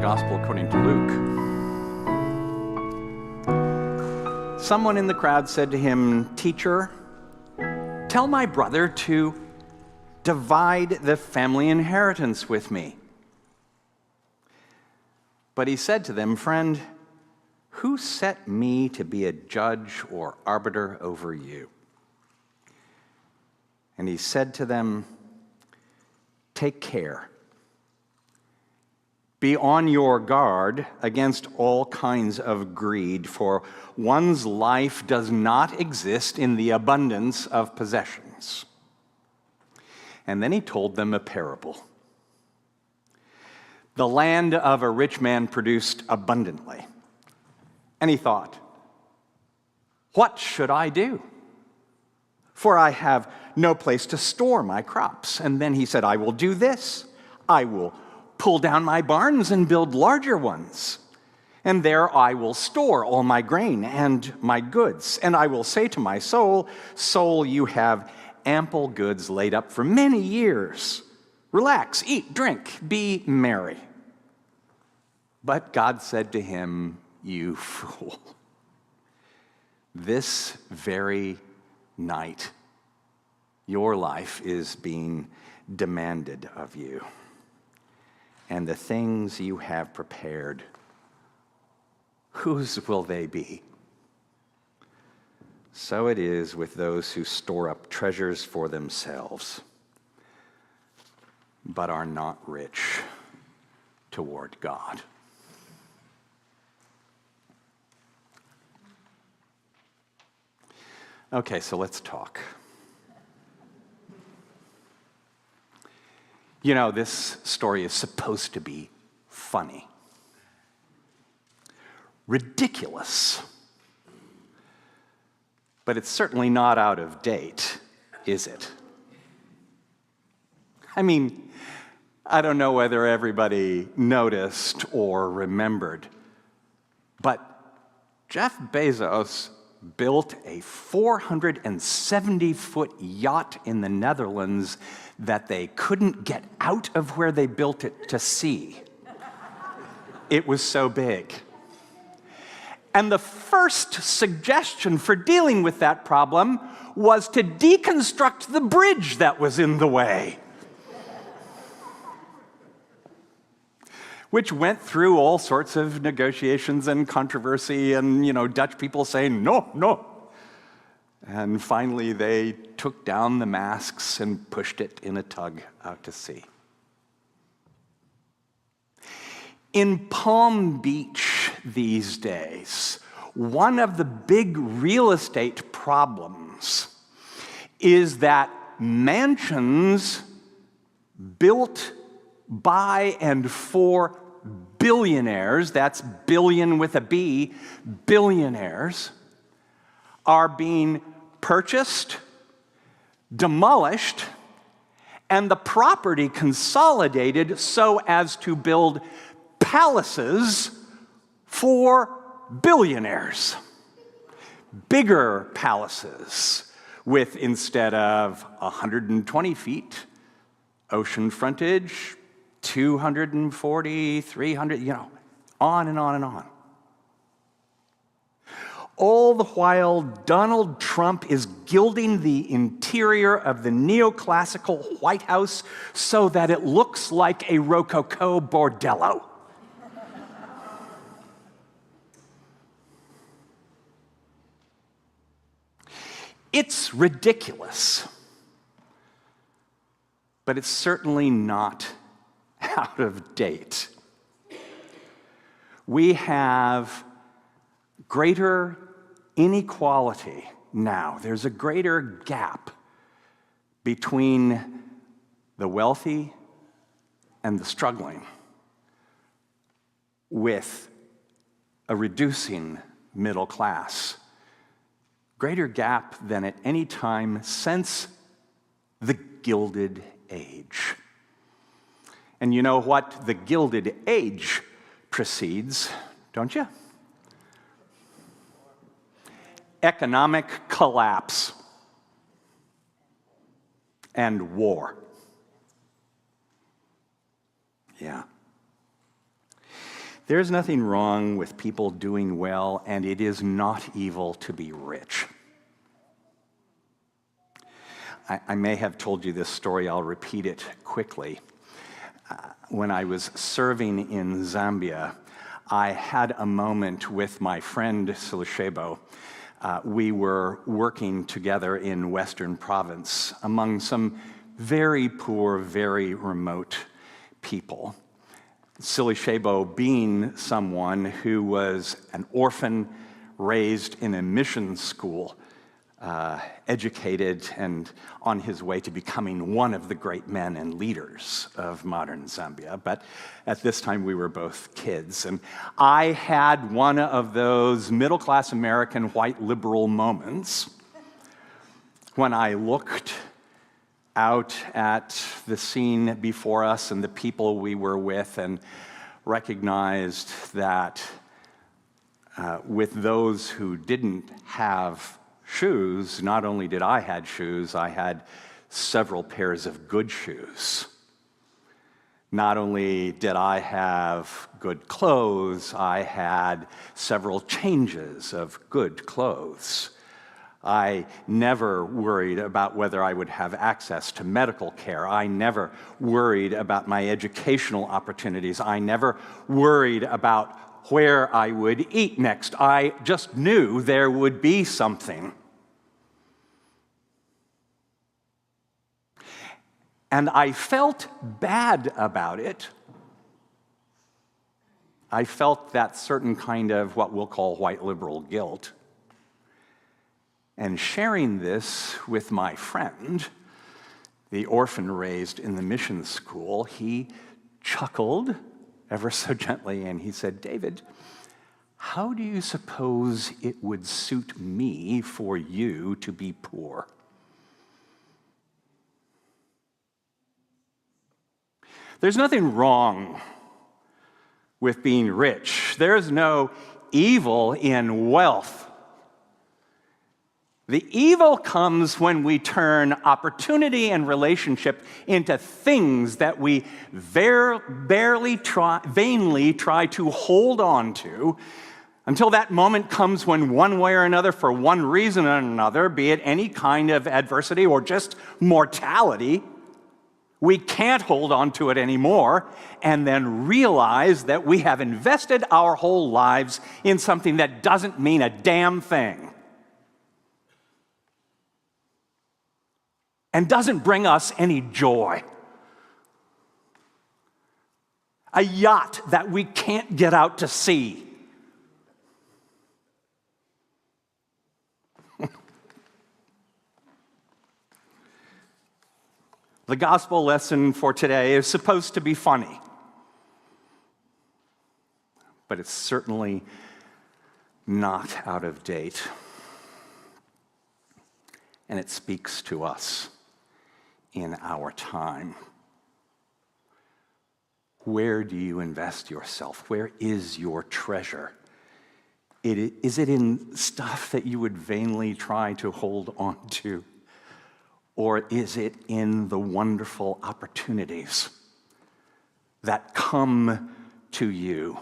Gospel according to Luke. Someone in the crowd said to him, "Teacher, tell my brother to divide the family inheritance with me." But he said to them, "Friend, who set me to be a judge or arbiter over you?" And he said to them, "Take care. Be on your guard against all kinds of greed, for one's life does not exist in the abundance of possessions." And then he told them a parable. The land of a rich man produced abundantly. And he thought, "What should I do? For I have no place to store my crops." And then he said, "I will do this. I will pull down my barns and build larger ones. And there I will store all my grain and my goods. And I will say to my soul, 'Soul, you have ample goods laid up for many years. Relax, eat, drink, be merry.' But God said to him, 'You fool, this very night your life is being demanded of you. And the things you have prepared, whose will they be?' So it is with those who store up treasures for themselves, but are not rich toward God." Okay, so let's talk. You know, this story is supposed to be funny, ridiculous, but it's certainly not out of date, is it? I mean, I don't know whether everybody noticed or remembered, but Jeff Bezos built a 470-foot yacht in the Netherlands that they couldn't get out of where they built it to sea. It was so big. And the first suggestion for dealing with that problem was to deconstruct the bridge that was in the way, which went through all sorts of negotiations and controversy and, Dutch people saying, "No, no." And finally, they took down the masts and pushed it in a tug out to sea. In Palm Beach these days, one of the big real estate problems is that mansions built by and for billionaires, that's billion with a B, billionaires, are being purchased, demolished, and the property consolidated so as to build palaces for billionaires. Bigger palaces with, instead of 120 feet ocean frontage, 240, 300, on and on and on. All the while, Donald Trump is gilding the interior of the neoclassical White House so that it looks like a Rococo bordello. It's ridiculous, but it's certainly not out of date. We have greater inequality now. There's a greater gap between the wealthy and the struggling, with a reducing middle class. Greater gap than at any time since the Gilded Age. And you know what the Gilded Age precedes, don't you? Economic collapse and war. Yeah. There's nothing wrong with people doing well, and it is not evil to be rich. I may have told you this story. I'll repeat it quickly. When I was serving in Zambia, I had a moment with my friend Silishebo. We were working together in Western Province among some very poor, very remote people. Silishebo being someone who was an orphan, raised in a mission school, educated and on his way to becoming one of the great men and leaders of modern Zambia. But at this time, we were both kids. And I had one of those middle-class American white liberal moments when I looked out at the scene before us and the people we were with and recognized that with those who didn't have shoes, not only did I had shoes, I had several pairs of good shoes. Not only did I have good clothes, I had several changes of good clothes. I never worried about whether I would have access to medical care. I never worried about my educational opportunities. I never worried about where I would eat next. I just knew there would be something. And I felt bad about it. I felt that certain kind of what we'll call white liberal guilt. And sharing this with my friend, the orphan raised in the mission school, he chuckled ever so gently and he said, "David, how do you suppose it would suit me for you to be poor?" There's nothing wrong with being rich. There's no evil in wealth. The evil comes when we turn opportunity and relationship into things that we vainly try to hold on to until that moment comes when one way or another, for one reason or another, be it any kind of adversity or just mortality, we can't hold on to it anymore, and then realize that we have invested our whole lives in something that doesn't mean a damn thing and doesn't bring us any joy. A yacht that we can't get out to sea. The gospel lesson for today is supposed to be funny, but it's certainly not out of date. And it speaks to us in our time. Where do you invest yourself? Where is your treasure? Is it in stuff that you would vainly try to hold on to? Or is it in the wonderful opportunities that come to you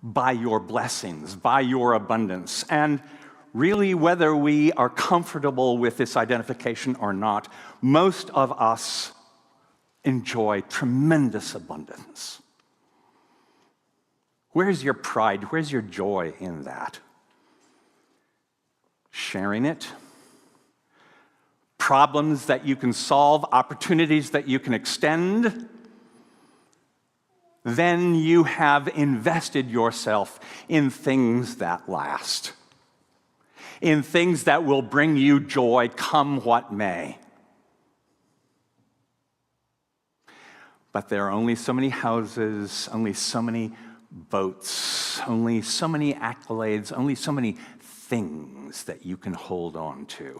by your blessings, by your abundance? And really, whether we are comfortable with this identification or not, most of us enjoy tremendous abundance. Where's your pride? Where's your joy in that? Sharing it? Problems that you can solve, opportunities that you can extend, then you have invested yourself in things that last, in things that will bring you joy come what may. But there are only so many houses, only so many boats, only so many accolades, only so many things that you can hold on to.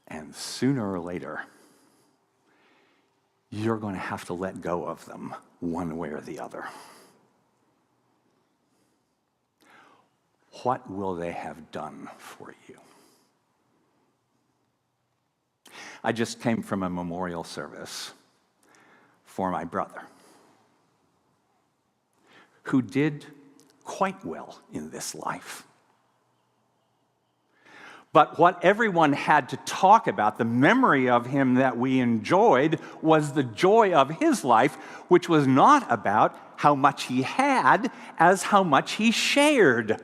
And sooner or later, you're going to have to let go of them one way or the other. What will they have done for you? I just came from a memorial service for my brother. who did quite well in this life. But what everyone had to talk about, the memory of him that we enjoyed, was the joy of his life, which was not about how much he had as how much he shared.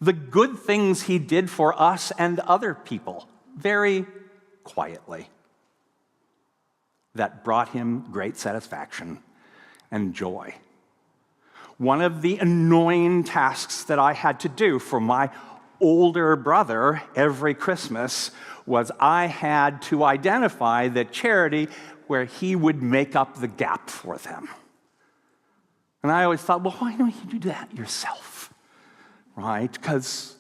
The good things he did for us and other people, very quietly, that brought him great satisfaction and joy. One of the annoying tasks that I had to do for my older brother every Christmas was I had to identify the charity where he would make up the gap for them. And I always thought, well, why don't you do that yourself? Right? Because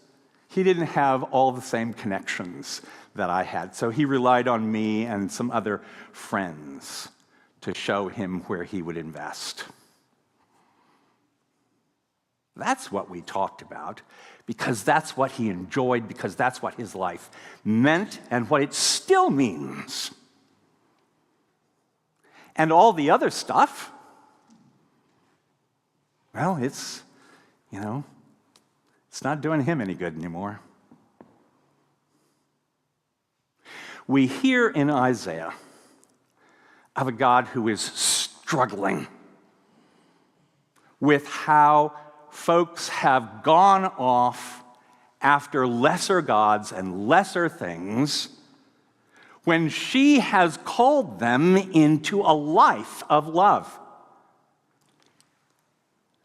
he didn't have all the same connections that I had. So he relied on me and some other friends to show him where he would invest. That's what we talked about, because that's what he enjoyed, because that's what his life meant and what it still means. And all the other stuff, well, it's not doing him any good anymore. We hear in Isaiah of a God who is struggling with how folks have gone off after lesser gods and lesser things when she has called them into a life of love,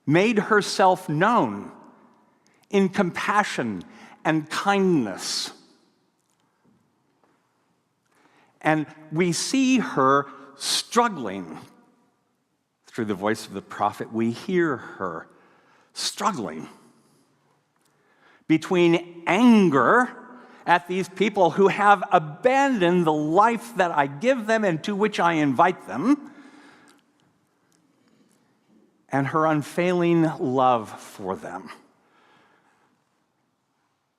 made herself known in compassion and kindness. And we see her struggling. Through the voice of the prophet, we hear her struggling between anger at these people who have abandoned the life that I give them and to which I invite them, and her unfailing love for them,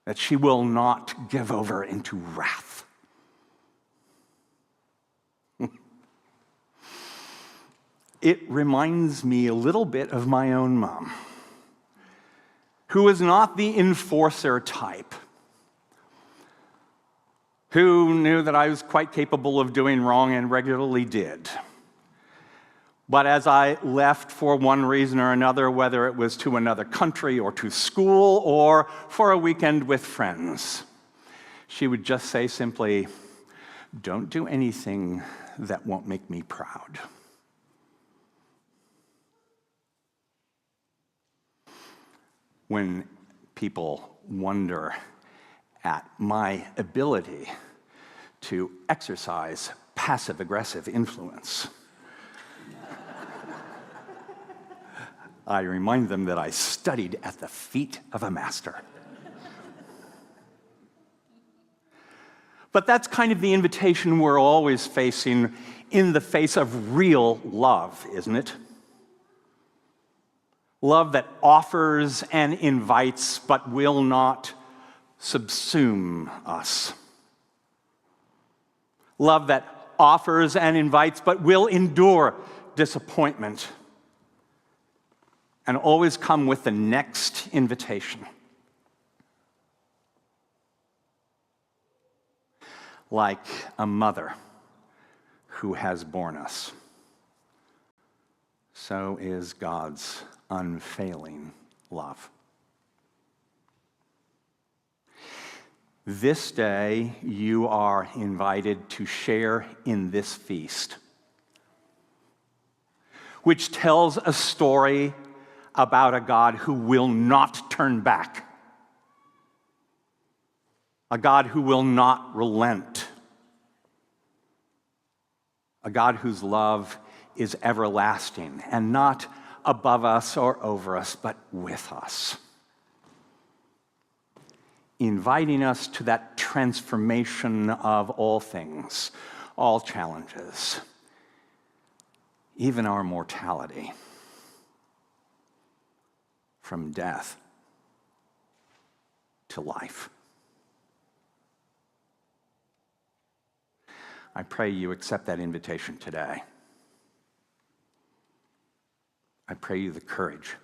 that she will not give over into wrath. It reminds me a little bit of my own mom, who was not the enforcer type, who knew that I was quite capable of doing wrong and regularly did. But as I left for one reason or another, whether it was to another country or to school or for a weekend with friends, she would just say simply, "Don't do anything that won't make me proud." When people wonder at my ability to exercise passive-aggressive influence, I remind them that I studied at the feet of a master. But that's kind of the invitation we're always facing in the face of real love, isn't it? Love that offers and invites but will not subsume us. Love that offers and invites but will endure disappointment and always come with the next invitation. Like a mother who has borne us, so is God's unfailing love. This day, you are invited to share in this feast, which tells a story about a God who will not turn back, a God who will not relent, a God whose love is everlasting and not above us or over us, but with us, inviting us to that transformation of all things, all challenges, even our mortality, from death to life. I pray you accept that invitation today. I pray you the courage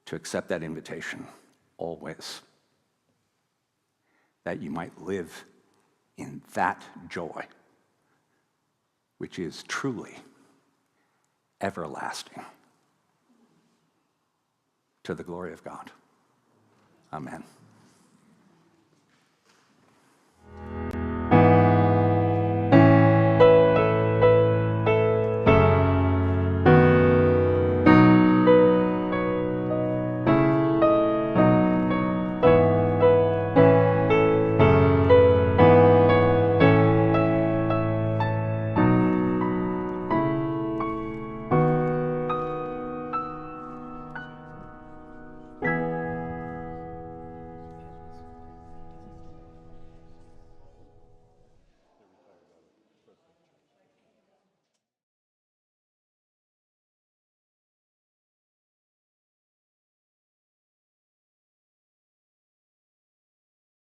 to accept that invitation always, that you might live in that joy, which is truly everlasting, to the glory of God. Amen.